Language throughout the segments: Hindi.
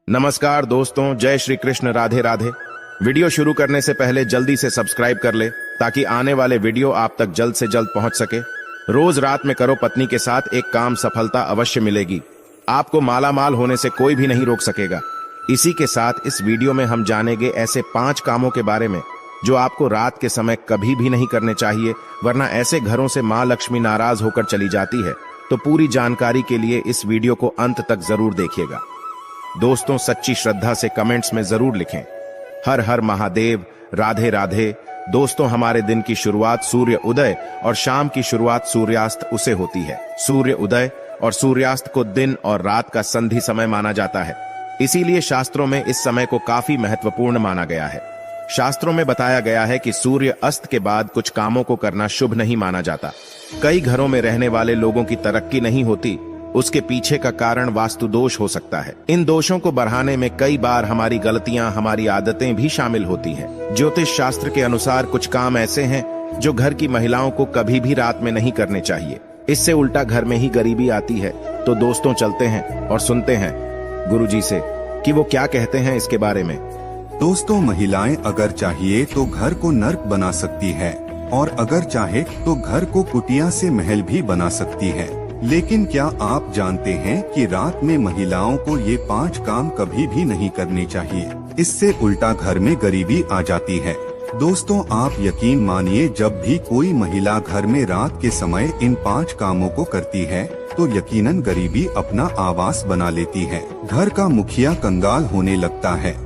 नमस्कार दोस्तों, जय श्री कृष्ण, राधे राधे। वीडियो शुरू करने से पहले जल्दी से सब्सक्राइब कर ले ताकि आने वाले वीडियो आप तक जल्द से जल्द पहुंच सके। रोज रात में करो पत्नी के साथ एक काम, सफलता अवश्य मिलेगी। आपको माला माल होने से कोई भी नहीं रोक सकेगा। इसी के साथ इस वीडियो में हम जानेंगे ऐसे 5 कामों के बारे में जो आपको रात के समय कभी भी नहीं करने चाहिए, वरना ऐसे घरों से माँ लक्ष्मी नाराज होकर चली जाती है। तो पूरी जानकारी के लिए इस वीडियो को अंत तक जरूर देखिएगा। दोस्तों, सच्ची श्रद्धा से कमेंट्स में जरूर लिखें हर हर महादेव, राधे राधे। दोस्तों, हमारे दिन की शुरुआत सूर्य उदय और शाम की शुरुआत सूर्यास्त उसे होती है। सूर्य उदय और सूर्यास्त को दिन और रात का संधि समय माना जाता है, इसीलिए शास्त्रों में इस समय को काफी महत्वपूर्ण माना गया है। शास्त्रों में बताया गया है कि सूर्य अस्त के बाद कुछ कामों को करना शुभ नहीं माना जाता। कई घरों में रहने वाले लोगों की तरक्की नहीं होती, उसके पीछे का कारण वास्तु दोष हो सकता है। इन दोषों को बढ़ाने में कई बार हमारी गलतियां, हमारी आदतें भी शामिल होती हैं। ज्योतिष शास्त्र के अनुसार कुछ काम ऐसे हैं जो घर की महिलाओं को कभी भी रात में नहीं करने चाहिए। इससे उल्टा घर में ही गरीबी आती है। तो दोस्तों, चलते हैं और सुनते हैं गुरुजी से कि वो क्या कहते हैं इसके बारे में। दोस्तों, महिलाएं अगर चाहिए तो घर को नर्क बना सकती है और अगर चाहे तो घर को कुटिया से महल भी बना सकती है। लेकिन क्या आप जानते हैं कि रात में महिलाओं को ये 5 काम कभी भी नहीं करने चाहिए। इससे उल्टा घर में गरीबी आ जाती है। दोस्तों, आप यकीन मानिए, जब भी कोई महिला घर में रात के समय इन 5 कामों को करती है तो यकीनन गरीबी अपना आवास बना लेती है। घर का मुखिया कंगाल होने लगता है।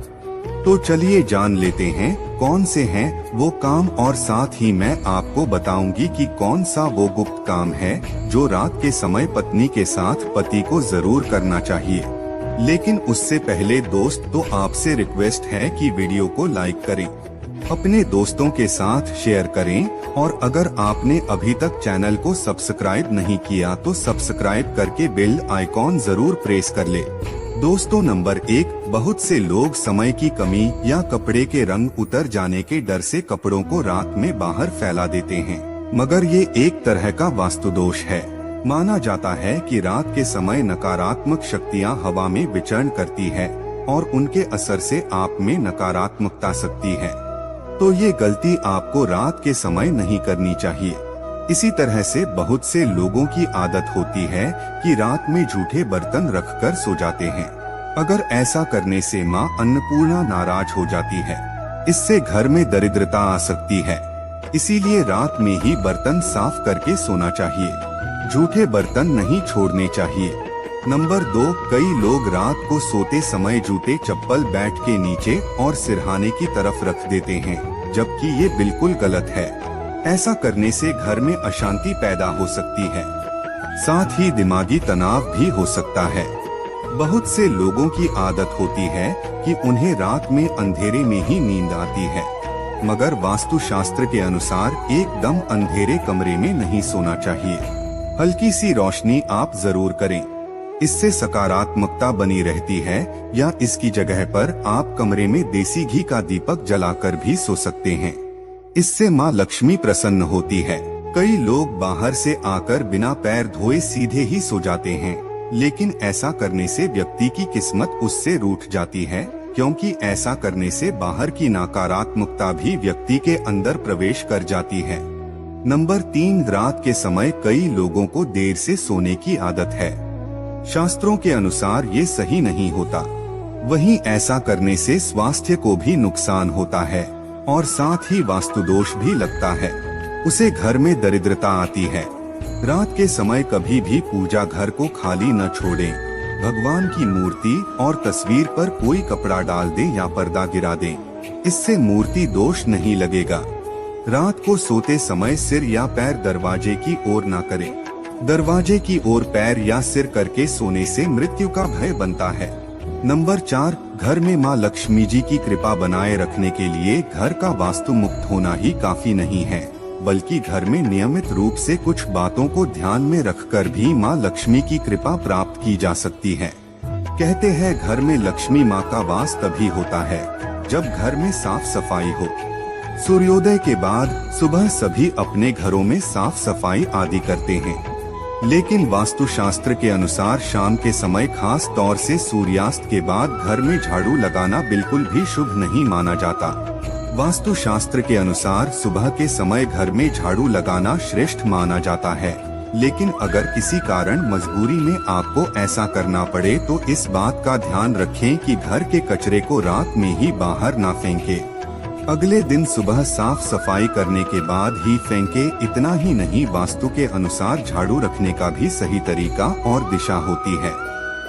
तो चलिए जान लेते हैं कौन से हैं वो काम, और साथ ही मैं आपको बताऊंगी कि कौन सा वो गुप्त काम है जो रात के समय पत्नी के साथ पति को जरूर करना चाहिए। लेकिन उससे पहले दोस्त, तो आपसे रिक्वेस्ट है कि वीडियो को लाइक करें, अपने दोस्तों के साथ शेयर करें, और अगर आपने अभी तक चैनल को सब्सक्राइब नहीं किया तो सब्सक्राइब करके बेल आइकॉन जरूर प्रेस कर ले। दोस्तों, नंबर 1, बहुत से लोग समय की कमी या कपड़े के रंग उतर जाने के डर से कपड़ों को रात में बाहर फैला देते हैं, मगर ये एक तरह का वास्तु दोष है। माना जाता है कि रात के समय नकारात्मक शक्तियां हवा में विचरण करती है और उनके असर से आप में नकारात्मकता सकती है। तो ये गलती आपको रात के समय नहीं करनी चाहिए। इसी तरह से बहुत से लोगों की आदत होती है कि रात में झूठे बर्तन रखकर सो जाते हैं। अगर ऐसा करने से मां अन्नपूर्णा नाराज हो जाती है। इससे घर में दरिद्रता आ सकती है। इसीलिए रात में ही बर्तन साफ करके सोना चाहिए। झूठे बर्तन नहीं छोड़ने चाहिए। नंबर 2, कई लोग रात को सोते समय जूते चप्पल बेड के नीचे और सिरहाने की तरफ रख देते हैं, जबकि ये बिल्कुल गलत है। ऐसा करने से घर में अशांति पैदा हो सकती है, साथ ही दिमागी तनाव भी हो सकता है। बहुत से लोगों की आदत होती है कि उन्हें रात में अंधेरे में ही नींद आती है, मगर वास्तु शास्त्र के अनुसार एकदम अंधेरे कमरे में नहीं सोना चाहिए। हल्की सी रोशनी आप जरूर करें, इससे सकारात्मकता बनी रहती है। या इसकी जगह पर आप कमरे में देसी घी का दीपक जलाकर भी सो सकते हैं। इससे माँ लक्ष्मी प्रसन्न होती है। कई लोग बाहर से आकर बिना पैर धोए सीधे ही सो जाते हैं, लेकिन ऐसा करने से व्यक्ति की किस्मत उससे रूठ जाती है, क्योंकि ऐसा करने से बाहर की नकारात्मकता भी व्यक्ति के अंदर प्रवेश कर जाती है। नंबर 3, रात के समय कई लोगों को देर से सोने की आदत है। शास्त्रों के अनुसार ये सही नहीं होता। वहीं ऐसा करने से स्वास्थ्य को भी नुकसान होता है और साथ ही वास्तु दोष भी लगता है। उसे घर में दरिद्रता आती है। रात के समय कभी भी पूजा घर को खाली न छोड़ें। भगवान की मूर्ति और तस्वीर पर कोई कपड़ा डाल दें या पर्दा गिरा दें, इससे मूर्ति दोष नहीं लगेगा। रात को सोते समय सिर या पैर दरवाजे की ओर न करें। दरवाजे की ओर पैर या सिर करके सोने से मृत्यु का भय बनता है। नंबर 4, घर में माँ लक्ष्मी जी की कृपा बनाए रखने के लिए घर का वास्तु मुक्त होना ही काफी नहीं है, बल्कि घर में नियमित रूप से कुछ बातों को ध्यान में रखकर भी माँ लक्ष्मी की कृपा प्राप्त की जा सकती है। कहते हैं घर में लक्ष्मी माँ का वास तभी होता है जब घर में साफ सफाई हो। सूर्योदय के बाद सुबह सभी अपने घरों में साफ सफाई आदि करते हैं। लेकिन वास्तुशास्त्र के अनुसार शाम के समय, खास तौर से सूर्यास्त के बाद, घर में झाड़ू लगाना बिल्कुल भी शुभ नहीं माना जाता। वास्तुशास्त्र के अनुसार सुबह के समय घर में झाड़ू लगाना श्रेष्ठ माना जाता है, लेकिन अगर किसी कारण मजबूरी में आपको ऐसा करना पड़े तो इस बात का ध्यान रखें कि घर के कचरे को रात में ही बाहर ना फेंकें। अगले दिन सुबह साफ सफाई करने के बाद ही फेंके। इतना ही नहीं, वास्तु के अनुसार झाड़ू रखने का भी सही तरीका और दिशा होती है।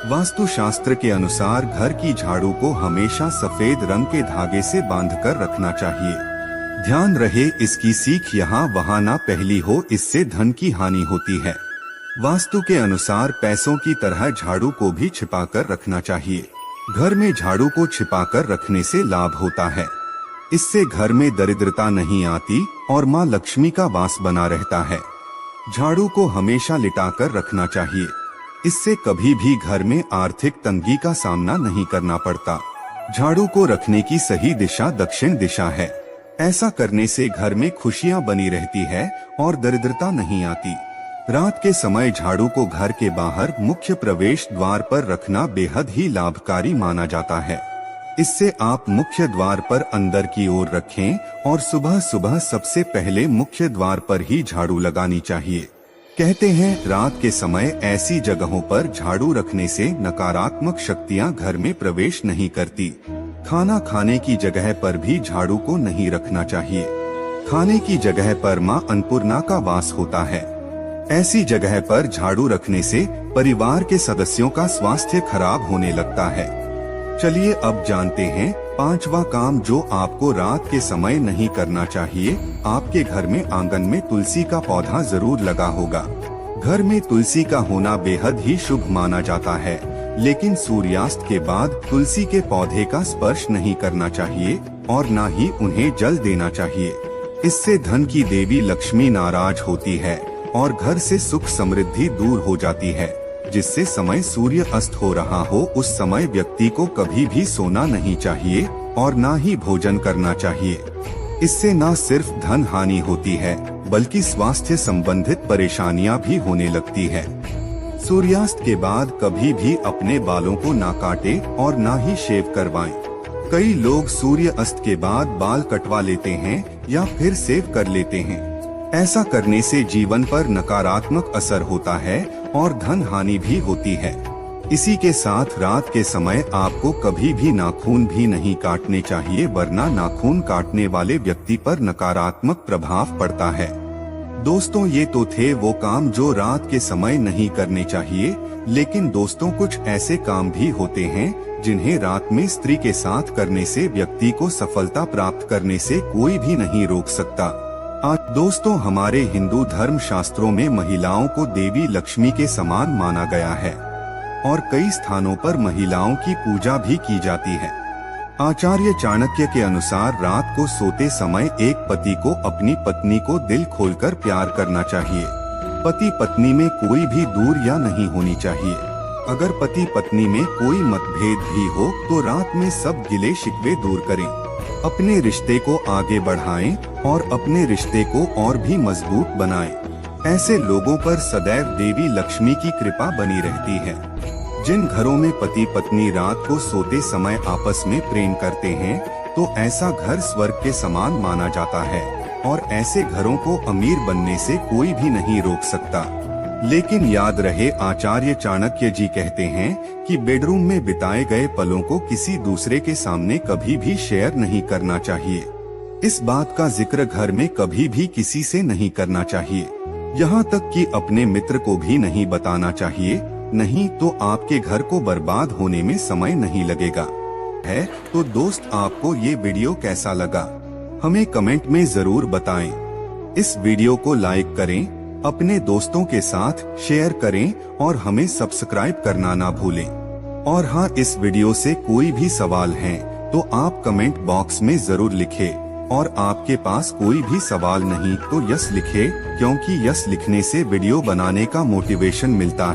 वास्तुशास्त्र के अनुसार घर की झाड़ू को हमेशा सफेद रंग के धागे से बांधकर रखना चाहिए। ध्यान रहे, इसकी सीख यहाँ वहाँ ना पहली हो, इससे धन की हानि होती है। वास्तु के अनुसार पैसों की तरह झाड़ू को भी छिपाकर रखना चाहिए। घर में झाड़ू को छिपाकर रखने से लाभ होता है। इससे घर में दरिद्रता नहीं आती और माँ लक्ष्मी का वास बना रहता है। झाड़ू को हमेशा लिटाकर रखना चाहिए। इससे कभी भी घर में आर्थिक तंगी का सामना नहीं करना पड़ता। झाड़ू को रखने की सही दिशा दक्षिण दिशा है। ऐसा करने से घर में खुशियां बनी रहती है और दरिद्रता नहीं आती। रात के समय झाड़ू को घर के बाहर मुख्य प्रवेश द्वार पर रखना बेहद ही लाभकारी माना जाता है। इससे आप मुख्य द्वार पर अंदर की ओर रखें और सुबह सुबह सबसे पहले मुख्य द्वार पर ही झाड़ू लगानी चाहिए। कहते हैं रात के समय ऐसी जगहों पर झाड़ू रखने से नकारात्मक शक्तियां घर में प्रवेश नहीं करती। खाना खाने की जगह पर भी झाड़ू को नहीं रखना चाहिए। खाने की जगह पर मां अन्नपूर्णा का वास होता है। ऐसी जगह पर झाड़ू रखने से परिवार के सदस्यों का स्वास्थ्य खराब होने लगता है। चलिए अब जानते हैं पांचवा काम जो आपको रात के समय नहीं करना चाहिए। आपके घर में आंगन में तुलसी का पौधा जरूर लगा होगा। घर में तुलसी का होना बेहद ही शुभ माना जाता है, लेकिन सूर्यास्त के बाद तुलसी के पौधे का स्पर्श नहीं करना चाहिए और न ही उन्हें जल देना चाहिए। इससे धन की देवी लक्ष्मी नाराज होती है और घर से सुख समृद्धि दूर हो जाती है। जिससे समय सूर्य अस्त हो रहा हो उस समय व्यक्ति को कभी भी सोना नहीं चाहिए और न ही भोजन करना चाहिए। इससे न सिर्फ धन हानि होती है बल्कि स्वास्थ्य संबंधित परेशानियां भी होने लगती है। सूर्यास्त के बाद कभी भी अपने बालों को ना काटे और ना ही शेव करवाएं। कई लोग सूर्य अस्त के बाद बाल कटवा लेते हैं या फिर सेव कर लेते हैं। ऐसा करने से जीवन पर नकारात्मक असर होता है और धन हानि भी होती है। इसी के साथ रात के समय आपको कभी भी नाखून भी नहीं काटने चाहिए, वरना नाखून काटने वाले व्यक्ति पर नकारात्मक प्रभाव पड़ता है। दोस्तों, ये तो थे वो काम जो रात के समय नहीं करने चाहिए, लेकिन दोस्तों कुछ ऐसे काम भी होते हैं जिन्हें रात में स्त्री के साथ करने से व्यक्ति को सफलता प्राप्त करने से कोई भी नहीं रोक सकता। आज दोस्तों, हमारे हिंदू धर्म शास्त्रों में महिलाओं को देवी लक्ष्मी के समान माना गया है और कई स्थानों पर महिलाओं की पूजा भी की जाती है। आचार्य चाणक्य के अनुसार रात को सोते समय एक पति को अपनी पत्नी को दिल खोलकर प्यार करना चाहिए। पति पत्नी में कोई भी दूर या नहीं होनी चाहिए। अगर पति पत्नी में कोई मतभेद भी हो तो रात में सब गिले शिकवे दूर करें। अपने रिश्ते को आगे बढ़ाएं और अपने रिश्ते को और भी मजबूत बनाएं। ऐसे लोगों पर सदैव देवी लक्ष्मी की कृपा बनी रहती है। जिन घरों में पति पत्नी रात को सोते समय आपस में प्रेम करते हैं तो ऐसा घर स्वर्ग के समान माना जाता है और ऐसे घरों को अमीर बनने से कोई भी नहीं रोक सकता। लेकिन याद रहे, आचार्य चाणक्य जी कहते हैं कि बेडरूम में बिताए गए पलों को किसी दूसरे के सामने कभी भी शेयर नहीं करना चाहिए। इस बात का जिक्र घर में कभी भी किसी से नहीं करना चाहिए, यहाँ तक कि अपने मित्र को भी नहीं बताना चाहिए, नहीं तो आपके घर को बर्बाद होने में समय नहीं लगेगा। है तो दोस्त, आपको ये वीडियो कैसा लगा हमें कमेंट में जरूर बताएं। इस वीडियो को लाइक करें, अपने दोस्तों के साथ शेयर करें और हमें सब्सक्राइब करना ना भूलें। और हाँ, इस वीडियो से कोई भी सवाल है तो आप कमेंट बॉक्स में जरूर लिखें और आपके पास कोई भी सवाल नहीं तो यस लिखें, क्योंकि यस लिखने से वीडियो बनाने का मोटिवेशन मिलता है।